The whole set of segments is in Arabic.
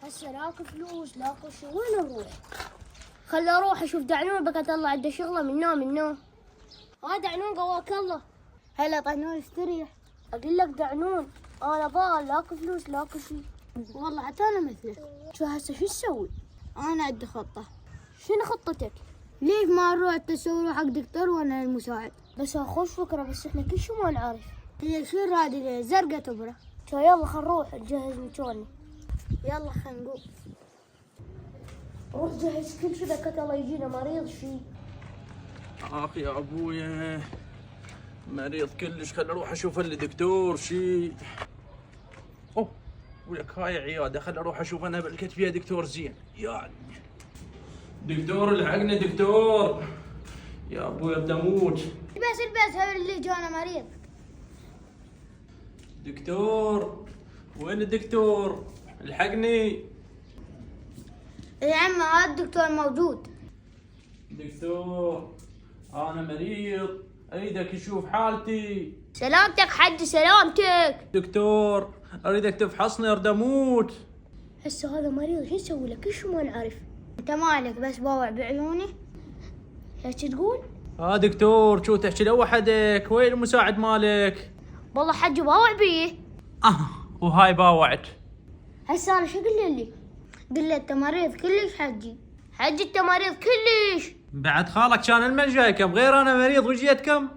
هسه لاكو فلوس لاكو شي، وين اروح؟ خل اروح اشوف دعنون، بقى طلع عنده شغله من نوم. دعنون قواك الله. هلا طنون استريح. اقول لك دعنون، انا بقى لاكو فلوس لاكو شي. والله حتى انا مثلك. شو هسه شو تسوي؟ انا عندي خطة. شنو خطتك؟ ليش ما نروح تسوي حق دكتور وانا المساعد؟ بس خوش فكره، بس احنا كل شي ما نعرف. هي شو هذه زرقة تبرة؟ يلا خل نروح نجهز مجوني. يلا خلينا نقوم. روح جهز كل شي، بكت الله يجينا مريض شي. اخ يا ابويا مريض كلش، خل اروح اشوف اللي دكتور شي. اوه ولك هاي عياده، خل اروح اشوف انا لقيت فيها دكتور زين. يا دكتور الحقني دكتور، يا ابويا بدي اموت. البس هذا اللي جانا مريض. دكتور وين الدكتور؟ الحقني يا عم هذا الدكتور موجود. دكتور انا مريض، اريدك يشوف حالتي. سلامتك حج سلامتك. دكتور اريدك تفحصني، اريد اموت. هسه هذا مريض، شو نسوي له؟ كل شي ما نعرف. انت مالك بس باوع بعيوني؟ ايش تقول؟ دكتور شو تحكي لوحدك؟ وين المساعد مالك؟ والله حج باوع بيه. وهاي باوعت. هسه انا شو قل لي؟ قل له انت مريض كلش حجي. حج انت مريض كلش. بعد خالك كان المن جايكم، غير انا مريض وجيتكم.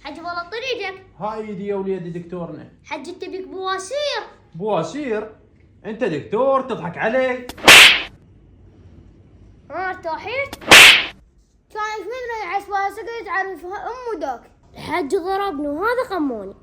حج والله طريقك. هاي يدي يا وليدي دكتورنا. حج انت بيك بواسير. بواسير؟ انت دكتور تضحك علي؟ ارتاحيت؟ كان ايش مدري عسبها سكت تعرف امه ذاك. الحج ضربني وهذا قموني.